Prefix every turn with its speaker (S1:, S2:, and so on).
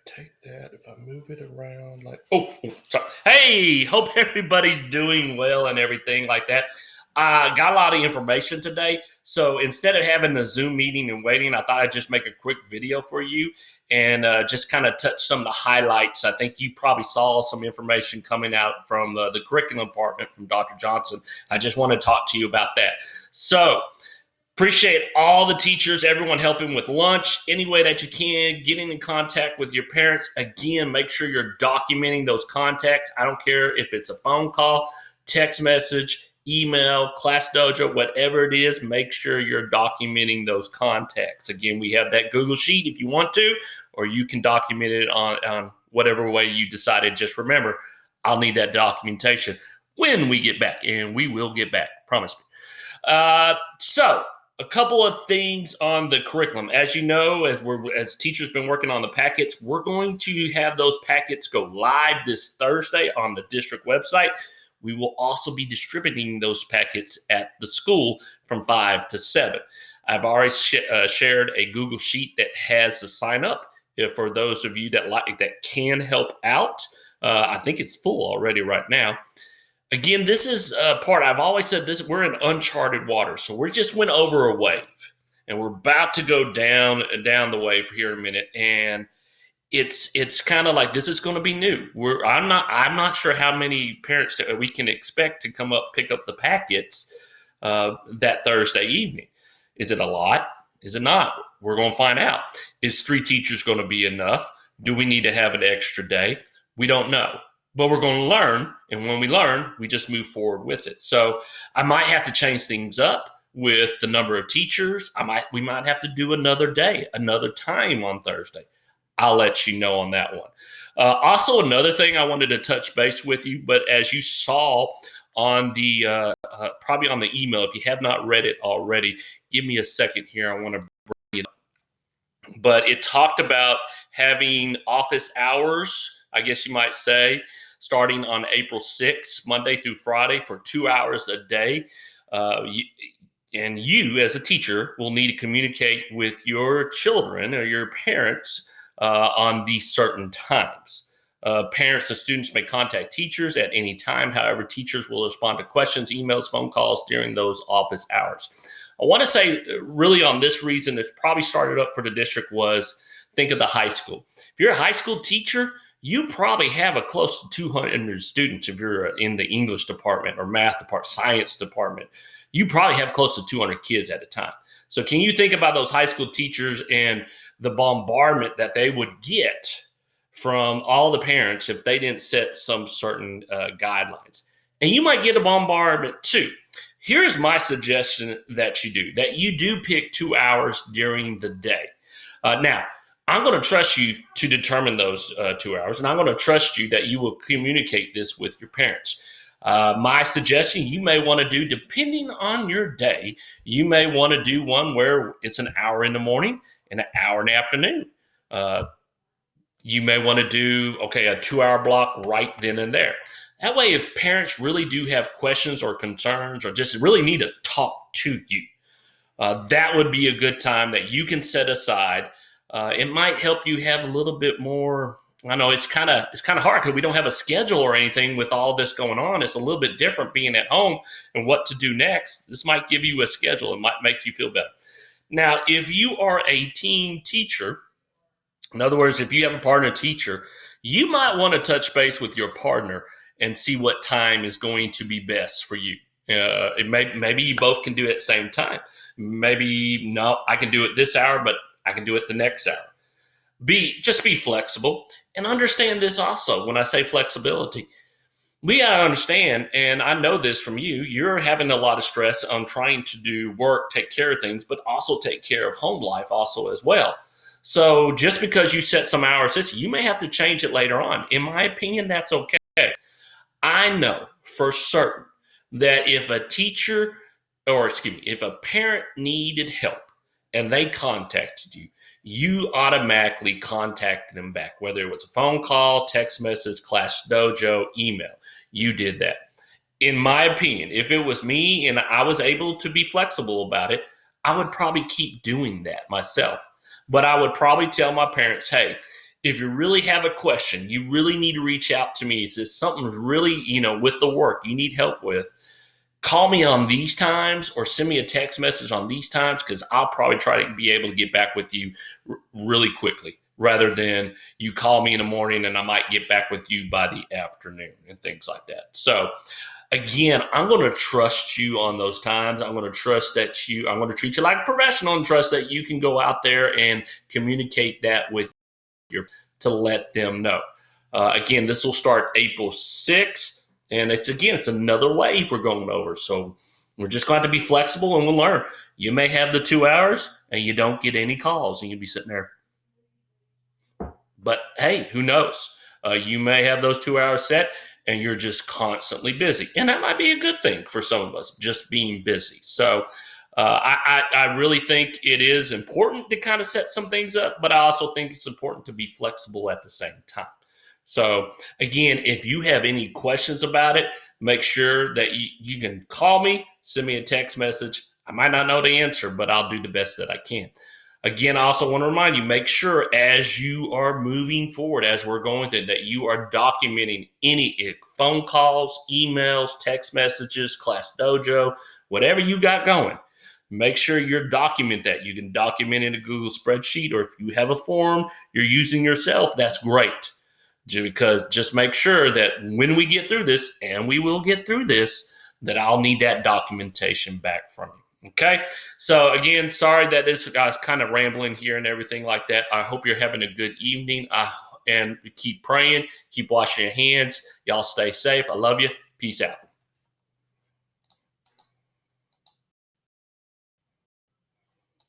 S1: take that if I move it around like, sorry. Hey, hope everybody's doing well and everything like that. I got a lot of information today. So instead of having a Zoom meeting and waiting, I thought I'd just make a quick video for you and just kind of touch some of the highlights. I think you probably saw some information coming out from the curriculum department from Dr. Johnson. I just want to talk to you about that. So appreciate all the teachers, everyone helping with lunch, any way that you can, getting in contact with your parents. Again, make sure you're documenting those contacts. I don't care if it's a phone call, text message, email, class dojo, whatever it is, make sure you're documenting those contacts. Again, we have that Google Sheet if you want to, or you can document it on whatever way you decided. Just remember, I'll need that documentation when we get back, and we will get back, promise me. So a couple of things on the curriculum. As you know, as teachers been working on the packets, we're going to have those packets go live this Thursday on the district website. We will also be distributing those packets at the school from 5 to 7. I've already shared a Google Sheet that has the sign up for those of you that can help out. I think it's full already right now. Again, this is a part I've always said this. We're in uncharted waters, so we just went over a wave, and we're about to go down the wave here in a minute. And it's kind of like this is going to be new. I'm not sure how many parents that we can expect to come up pick up the packets that Thursday evening. Is it a lot? Is it not? We're going to find out. Is 3 teachers going to be enough? Do we need to have an extra day? We don't know. But we're going to learn, and when we learn, we just move forward with it. So I might have to change things up with the number of teachers. We might have to do another day, another time on Thursday. I'll let you know on that one. Also, another thing I wanted to touch base with you, but as you saw on the probably on the email, if you have not read it already, give me a second here. I want to bring it up. But it talked about having office hours, I guess you might say, starting on April 6th, Monday through Friday, for 2 hours a day. And you, as a teacher, will need to communicate with your children or your parents on these certain times. Parents and students may contact teachers at any time. However, teachers will respond to questions, emails, phone calls during those office hours. I want to say really on this reason, it probably started up for the district was think of the high school. If you're a high school teacher, you probably have a close to 200 students. If you're in the English department or math department, science department, you probably have close to 200 kids at a time. So can you think about those high school teachers and the bombardment that they would get from all the parents if they didn't set some certain guidelines? And you might get a bombardment too. Here's my suggestion that you do pick 2 hours during the day. Now, I'm going to trust you to determine those 2 hours, and I'm going to trust you that you will communicate this with your parents. My suggestion, you may want to do, depending on your day, you may want to do one where it's an hour in the morning and an hour in the afternoon. You may want to do, a 2-hour block right then and there. That way, if parents really do have questions or concerns or just really need to talk to you, that would be a good time that you can set aside. It might help you have a little bit more. I know it's kind of hard because we don't have a schedule or anything with all this going on. It's a little bit different being at home and what to do next. This might give you a schedule. It might make you feel better. Now, if you are a team teacher, in other words, if you have a partner teacher, you might want to touch base with your partner and see what time is going to be best for you. Maybe you both can do it at the same time. Maybe, no, I can do it this hour, but I can do it the next hour. Just be flexible and understand this also. When I say flexibility, we got to understand, and I know this from you, you're having a lot of stress on trying to do work, take care of things, but also take care of home life also as well. So just because you set some hours, you may have to change it later on. In my opinion, that's okay. I know for certain that if a parent needed help and they contacted you, you automatically contacted them back, whether it was a phone call, text message, class dojo, email. You did that. In my opinion, if it was me and I was able to be flexible about it, I would probably keep doing that myself. But I would probably tell my parents, hey, if you really have a question, you really need to reach out to me. Is this something's really, with the work you need help with? Call me on these times or send me a text message on these times, because I'll probably try to be able to get back with you really quickly, rather than you call me in the morning and I might get back with you by the afternoon and things like that. So again, I'm going to trust you on those times. I'm going to trust that I'm going to treat you like a professional and trust that you can go out there and communicate that with to let them know. Again, this will start April 6th, and it's another wave we're going over. So we're just going to be flexible, and we'll learn. You may have the 2 hours and you don't get any calls, and you'll be sitting there. But hey, who knows? You may have those 2 hours set and you're just constantly busy. And that might be a good thing for some of us, just being busy. So I really think it is important to kind of set some things up, but I also think it's important to be flexible at the same time. So again, if you have any questions about it, make sure that you can call me, send me a text message. I might not know the answer, but I'll do the best that I can. Again, I also want to remind you, make sure as you are moving forward, as we're going through, that you are documenting any phone calls, emails, text messages, Class Dojo, whatever you got going. Make sure you document that. You can document in a Google spreadsheet, or if you have a form you're using yourself, that's great. Because just make sure that when we get through this, and we will get through this, that I'll need that documentation back from you. Okay? So again, sorry that this guy's kind of rambling here and everything like that. I hope you're having a good evening. And keep praying, keep washing your hands. Y'all stay safe. I love you. Peace out.